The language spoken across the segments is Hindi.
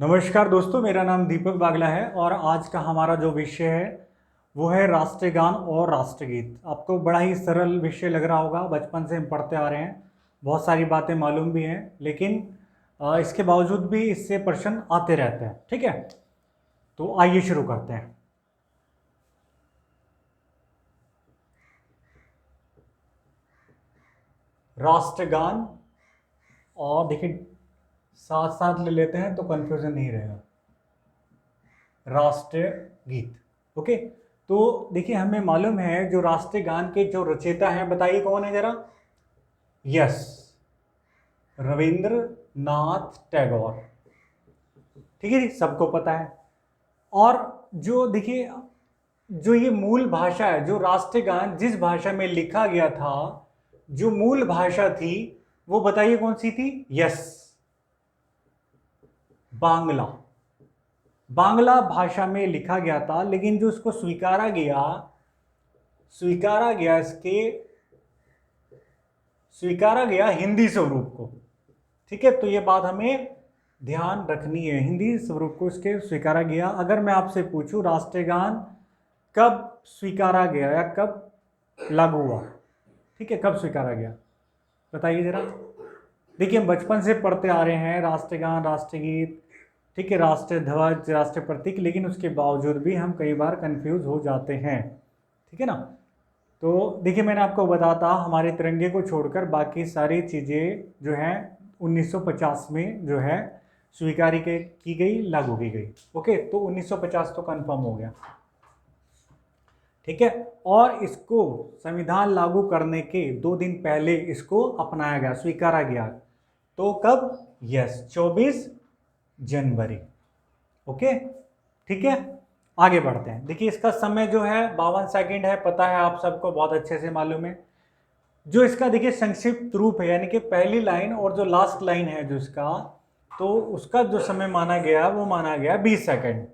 नमस्कार दोस्तों, मेरा नाम दीपक बागला है और आज का हमारा जो विषय है वो है राष्ट्रगान और राष्ट्रगीत। आपको बड़ा ही सरल विषय लग रहा होगा, बचपन से हम पढ़ते आ रहे हैं, बहुत सारी बातें मालूम भी हैं, लेकिन इसके बावजूद भी इससे प्रश्न आते रहते हैं। ठीक है, तो आइए शुरू करते हैं। राष्ट्रगान, और देखिए साथ साथ ले लेते हैं तो कंफ्यूजन नहीं रहेगा। राष्ट्रीय गीत, ओके। तो देखिए हमें मालूम है जो राष्ट्रीय गान के जो रचयिता हैं, बताइए कौन है जरा। यस, रविंद्रनाथ टैगोर। ठीक है जी, सबको पता है। और जो देखिए जो ये मूल भाषा है, जो राष्ट्रीय गान जिस भाषा में लिखा गया था, जो मूल भाषा थी वो बताइए कौन सी थी। यस, बांग्ला। बांग्ला भाषा में लिखा गया था, लेकिन जो उसको स्वीकारा गया हिंदी स्वरूप को। ठीक है, तो ये बात हमें ध्यान रखनी है, हिंदी स्वरूप को इसके स्वीकारा गया। अगर मैं आपसे पूछूं राष्ट्रीय गान कब स्वीकारा गया या कब लागू हुआ, ठीक है, कब स्वीकारा गया, बताइए जरा। देखिए हम बचपन से पढ़ते आ रहे हैं राष्ट्रीय गान, राष्ट्रीय गीत, ठीक है, राष्ट्रीय ध्वज, राष्ट्रीय प्रतीक, लेकिन उसके बावजूद भी हम कई बार कंफ्यूज हो जाते हैं। ठीक है ना। तो देखिए मैंने आपको बताया था हमारे तिरंगे को छोड़कर बाकी सारी चीज़ें जो हैं 1950 में जो है स्वीकारी की गई, लागू की गई। ओके, तो 1950 तो कंफर्म हो गया। ठीक है, और इसको संविधान लागू करने के 2 दिन पहले इसको अपनाया गया, स्वीकारा गया। तो कब? यस, 24 जनवरी। ओके, ठीक है, आगे बढ़ते हैं। देखिए इसका समय जो है 52 सेकंड है, पता है आप सबको, बहुत अच्छे से मालूम है। जो इसका देखिए संक्षिप्त रूप है, यानी कि पहली लाइन और जो लास्ट लाइन है जो इसका, तो उसका जो समय माना गया वो माना गया 20 सेकंड।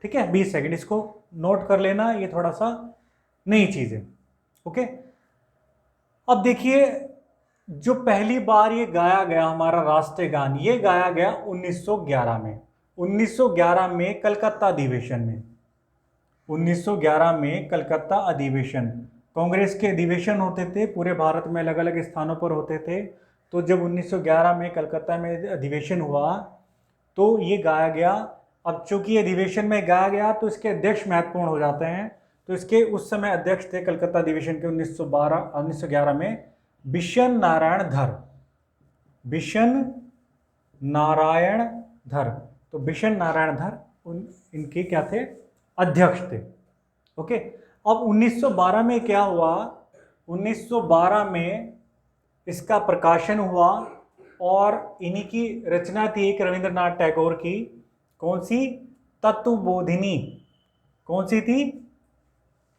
ठीक है, 20 सेकंड, इसको नोट कर लेना, ये थोड़ा सा नई चीज है। ओके, अब देखिए जो पहली बार ये गाया गया हमारा राष्ट्रीय गान, ये गाया गया 1911 में। 1911 में कलकत्ता अधिवेशन में, 1911 में कलकत्ता अधिवेशन, कांग्रेस के अधिवेशन होते थे पूरे भारत में, अलग अलग स्थानों पर होते थे। तो जब 1911 में कलकत्ता में अधिवेशन हुआ तो ये गाया गया। अब चूंकि अधिवेशन में गाया गया तो इसके अध्यक्ष महत्वपूर्ण हो जाते हैं। तो इसके उस समय अध्यक्ष थे कलकत्ता अधिवेशन के 1911 में बिशन नारायण धर। बिशन नारायण धर, तो बिशन नारायण धर इनके क्या थे? अध्यक्ष थे। ओके, अब 1912 में क्या हुआ? 1912 में इसका प्रकाशन हुआ और इन्हीं की रचना थी एक रविंद्रनाथ टैगोर की। कौन सी? तत्वबोधिनी। कौन सी थी?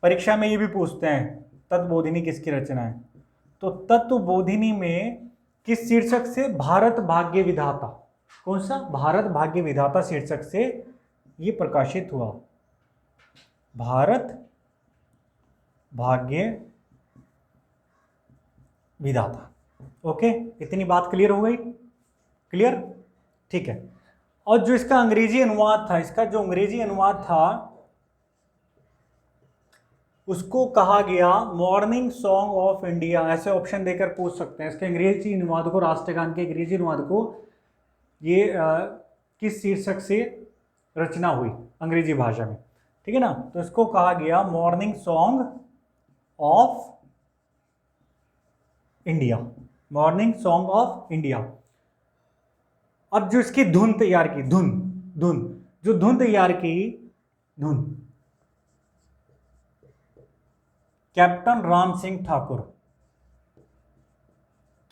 परीक्षा में ये भी पूछते हैं तत्वबोधिनी किसकी रचना है। तो तत्वबोधिनी में किस शीर्षक से? भारत भाग्य विधाता। कौन सा? भारत भाग्य विधाता शीर्षक से ये प्रकाशित हुआ। भारत भाग्य विधाता। ओके, इतनी बात क्लियर हो गई? क्लियर, ठीक है। और जो इसका अंग्रेजी अनुवाद था, इसका जो अंग्रेजी अनुवाद था उसको कहा गया मॉर्निंग सॉन्ग ऑफ इंडिया। ऐसे ऑप्शन देकर पूछ सकते हैं इसके अंग्रेजी अनुवाद को, राष्ट्रीय गान के अंग्रेजी अनुवाद को, ये किस शीर्षक से रचना हुई अंग्रेजी भाषा में। ठीक है ना, तो इसको कहा गया morning song of India. Morning song of India. अब जो इसकी धुन तैयार की, धुन तैयार की, धुन कैप्टन राम सिंह ठाकुर।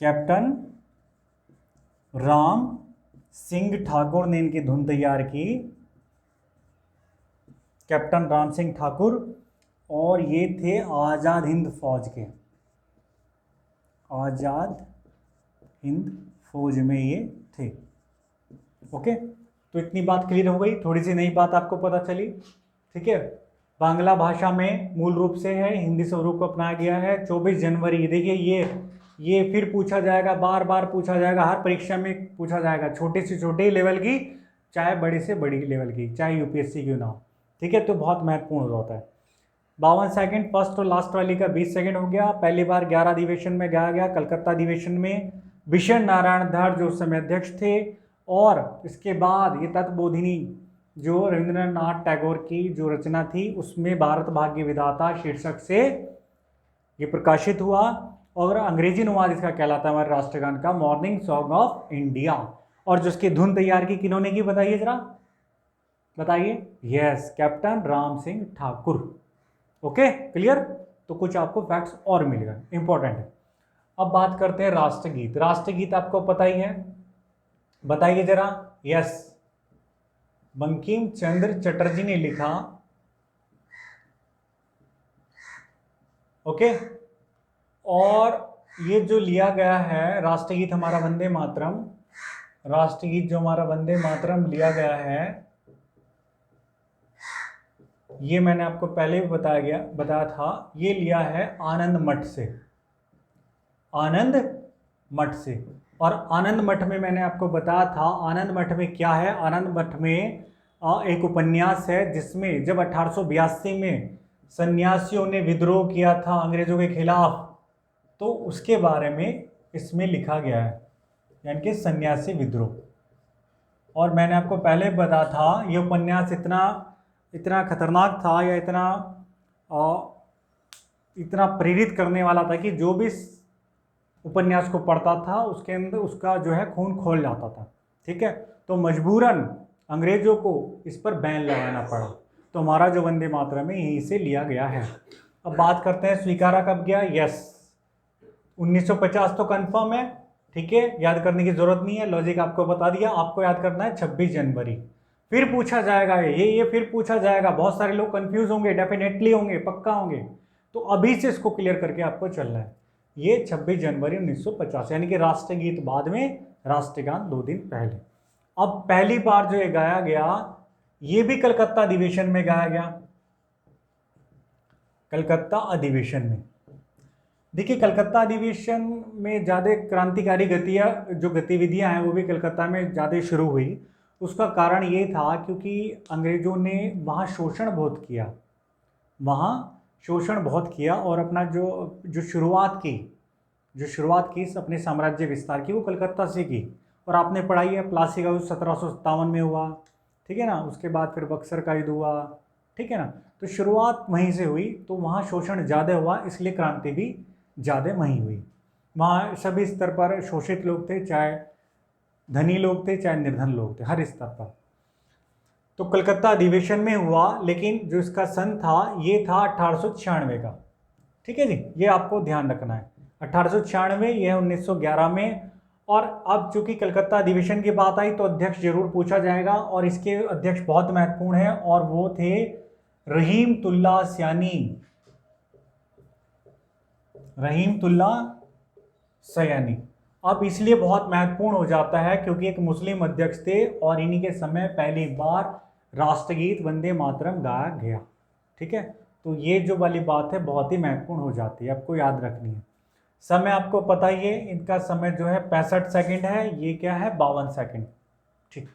कैप्टन राम सिंह ठाकुर ने इनकी धुन तैयार की, कैप्टन राम सिंह ठाकुर। और ये थे आजाद हिंद फौज के, आजाद हिंद फौज में ये थे। ओके, तो इतनी बात क्लियर हो गई, थोड़ी सी नई बात आपको पता चली। ठीक है, बांग्ला भाषा में मूल रूप से है, हिंदी स्वरूप को अपनाया गया है। 24 जनवरी, देखिए ये फिर पूछा जाएगा, बार बार पूछा जाएगा, हर परीक्षा में पूछा जाएगा, छोटे से छोटे लेवल की चाहे बड़े से बड़ी लेवल की, चाहे यूपीएससी क्यों ना हो, ठीक है, तो बहुत महत्वपूर्ण होता है। 52 सेकंड, फर्स्ट और लास्ट वाली का 20 सेकंड हो गया। पहली बार 11 अधिवेशन में गाया गया, कलकत्ता अधिवेशन में विशेण नारायण धर जो उस समय अध्यक्ष थे, और इसके बाद ये तत्वबोधिनी जो रविंद्रनाथ टैगोर की जो रचना थी उसमें भारत भाग्य विधाता शीर्षक से ये प्रकाशित हुआ, और अंग्रेजी अनुवाद इसका कहलाता है हमारे राष्ट्रगान का मॉर्निंग सॉन्ग ऑफ इंडिया। और जो इसकी धुन तैयार की किन्होंने की बताइए जरा, बताइए। Yes, captain Ram Singh Thakur. Okay, clear. तो कुछ आपको फैक्ट्स और मिलेगा, इंपॉर्टेंट है। अब बात करते हैं राष्ट्रगीत। राष्ट्रगीत आपको पता ही है, बताइए जरा। यस, बंकिम चंद्र चटर्जी ने लिखा। ओके, और ये जो लिया गया है राष्ट्रगीत हमारा वंदे मातरम, राष्ट्रगीत जो हमारा वंदे मातरम लिया गया है, ये मैंने आपको पहले भी बताया था, ये लिया है आनंद मठ से, आनंद मठ से। और आनंद मठ में मैंने आपको बताया था, आनंद मठ में क्या है, आनंद मठ में एक उपन्यास है जिसमें जब 1882 में सन्यासियों ने विद्रोह किया था अंग्रेजों के खिलाफ, तो उसके बारे में इसमें लिखा गया है, यानी कि सन्यासी विद्रोह। और मैंने आपको पहले बताया था ये उपन्यास इतना खतरनाक था, या इतना प्रेरित करने वाला था कि जो भी उपन्यास को पढ़ता था उसके अंदर उसका जो है खून खोल जाता था, ठीक है। तो मजबूरन अंग्रेजों को इस पर बैन लगाना पड़ा। तो हमारा जो वंदे मातरम है यहीं से लिया गया है। अब बात करते हैं स्वीकारा कब गया। यस, 1950 तो कंफर्म है, ठीक है, याद करने की जरूरत नहीं है, लॉजिक आपको बता दिया। आपको याद करना है 26 जनवरी। फिर पूछा जाएगा ये फिर पूछा जाएगा, बहुत सारे लोग कंफ्यूज होंगे, डेफिनेटली होंगे, पक्का होंगे, तो अभी से इसको क्लियर करके आपको चलना है। ये 26 जनवरी 1950, यानी कि राष्ट्रगीत बाद में, राष्ट्रगान 2 दिन पहले। अब पहली बार जो ये गाया गया ये भी कलकत्ता अधिवेशन में गाया गया, कलकत्ता अधिवेशन में। देखिए, कलकत्ता अधिवेशन में ज़्यादा क्रांतिकारी गतिविधियां हैं वो भी कलकत्ता में ज़्यादा शुरू हुई। उसका कारण ये था क्योंकि अंग्रेज़ों ने वहाँ शोषण बहुत किया, वहाँ शोषण बहुत किया, और अपना जो शुरुआत की अपने साम्राज्य विस्तार की, वो कलकत्ता से की। और आपने पढ़ाई है, प्लासी का युद्ध 1757 में हुआ, ठीक है ना। उसके बाद फिर बक्सर का युद्ध हुआ, ठीक है ना। तो शुरुआत वहीं से हुई, तो वहाँ शोषण ज़्यादा हुआ, इसलिए क्रांति भी ज़्यादा वहीं हुई। वहाँ सभी स्तर पर शोषित लोग थे, चाहे धनी लोग थे चाहे निर्धन लोग थे, हर स्तर पर। तो कलकत्ता अधिवेशन में हुआ, लेकिन जो इसका सन था ये था 1896 का, ठीक है जी, ये आपको ध्यान रखना है। 1896, यह 1911 में। और अब चूंकि कलकत्ता अधिवेशन की बात आई तो अध्यक्ष जरूर पूछा जाएगा, और इसके अध्यक्ष बहुत महत्वपूर्ण है, और वो थे रहीमतुल्लाह सयानी, रहीमतुल्लाह सयानी। अब इसलिए बहुत महत्वपूर्ण हो जाता है क्योंकि एक मुस्लिम अध्यक्ष थे, और इन्हीं के समय पहली बार राष्ट्रगीत वंदे मातरम गाया गया, ठीक है। तो ये जो वाली बात है बहुत ही महत्वपूर्ण हो जाती है, आपको याद रखनी है। समय आपको पता ही है, इनका समय जो है 65 सेकंड है, ये क्या है 52 सेकंड, ठीक।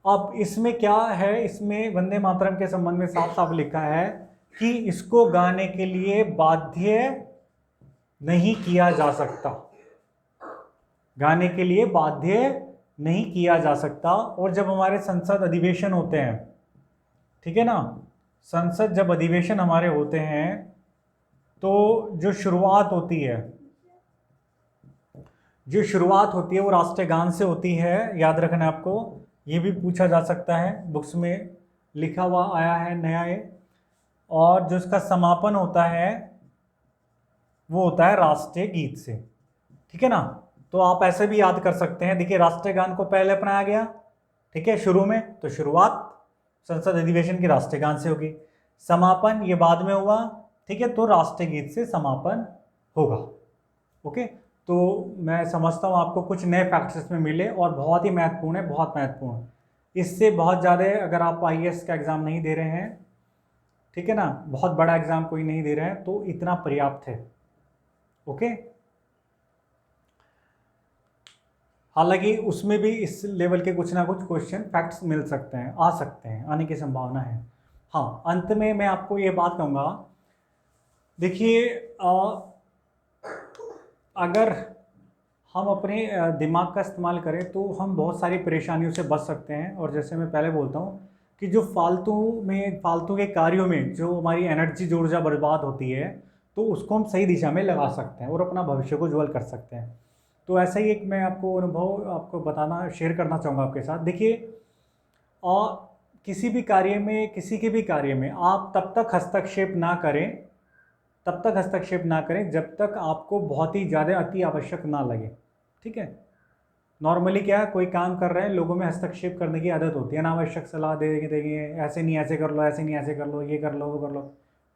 अब इसमें क्या है, इसमें वंदे मातरम के संबंध में साफ साफ लिखा है कि इसको गाने के लिए बाध्य नहीं किया जा सकता, गाने के लिए बाध्य नहीं किया जा सकता। और जब हमारे संसद अधिवेशन होते हैं, ठीक है ना, संसद जब अधिवेशन हमारे होते हैं तो जो शुरुआत होती है वो राष्ट्रगान से होती है, याद रखना आपको। ये भी पूछा जा सकता है, बुक्स में लिखा हुआ आया है नया ये। और जो इसका समापन होता है वो होता है राष्ट्रीय गीत से, ठीक है ना। तो आप ऐसे भी याद कर सकते हैं, देखिए राष्ट्रगान को पहले अपनाया गया, ठीक है, शुरू में, तो शुरुआत संसद अधिवेशन की राष्ट्रगान से होगी, समापन ये बाद में हुआ, ठीक है, तो राष्ट्रीय गीत से समापन होगा। ओके, तो मैं समझता हूँ आपको कुछ नए फैक्ट्स इसमें मिले, और बहुत ही महत्वपूर्ण है, बहुत महत्वपूर्ण। इससे बहुत ज़्यादा, अगर आप IAS का एग्ज़ाम नहीं दे रहे हैं, ठीक है ना, बहुत बड़ा एग्ज़ाम कोई नहीं दे रहे हैं, तो इतना पर्याप्त है। ओके, हालांकि उसमें भी इस लेवल के कुछ ना कुछ क्वेश्चन फैक्ट्स मिल सकते हैं, आ सकते हैं, आने की संभावना है। हाँ, अंत में मैं आपको ये बात कहूँगा, देखिए अगर हम अपने दिमाग का इस्तेमाल करें तो हम बहुत सारी परेशानियों से बच सकते हैं। और जैसे मैं पहले बोलता हूँ कि जो फालतू के कार्यों में जो हमारी एनर्जी जो ऊर्जा बर्बाद होती है, तो उसको हम सही दिशा में लगा सकते हैं और अपना भविष्य को उज्ज्वल कर सकते हैं। तो ऐसा ही एक मैं आपको अनुभव आपको बताना शेयर करना चाहूँगा आपके साथ। देखिए और किसी भी कार्य में, किसी के भी कार्य में आप तब तक हस्तक्षेप ना करें जब तक आपको बहुत ही ज़्यादा अति आवश्यक ना लगे। ठीक है। नॉर्मली क्या है, कोई काम कर रहे हैं, लोगों में हस्तक्षेप करने की आदत होती है, अनावश्यक सलाह देंगे देंगे, ऐसे नहीं ऐसे कर लो, ऐसे नहीं ऐसे कर लो, ये कर लो वो कर लो।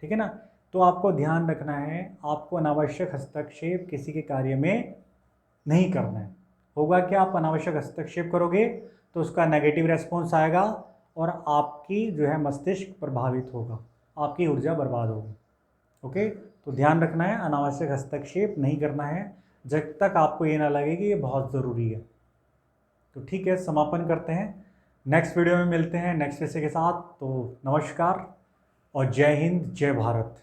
ठीक है ना। तो आपको ध्यान रखना है, आपको अनावश्यक हस्तक्षेप किसी के कार्य में नहीं करना है। होगा क्या, आप अनावश्यक हस्तक्षेप करोगे तो उसका नेगेटिव रेस्पॉन्स आएगा और आपकी जो है मस्तिष्क प्रभावित होगा, आपकी ऊर्जा बर्बाद होगी। ओके। तो ध्यान रखना है, अनावश्यक हस्तक्षेप नहीं करना है जब तक आपको ये ना लगे कि ये बहुत ज़रूरी है। तो ठीक है, समापन करते हैं, नेक्स्ट वीडियो में मिलते हैं नेक्स्ट विषय के साथ। तो नमस्कार और जय हिंद, जय भारत।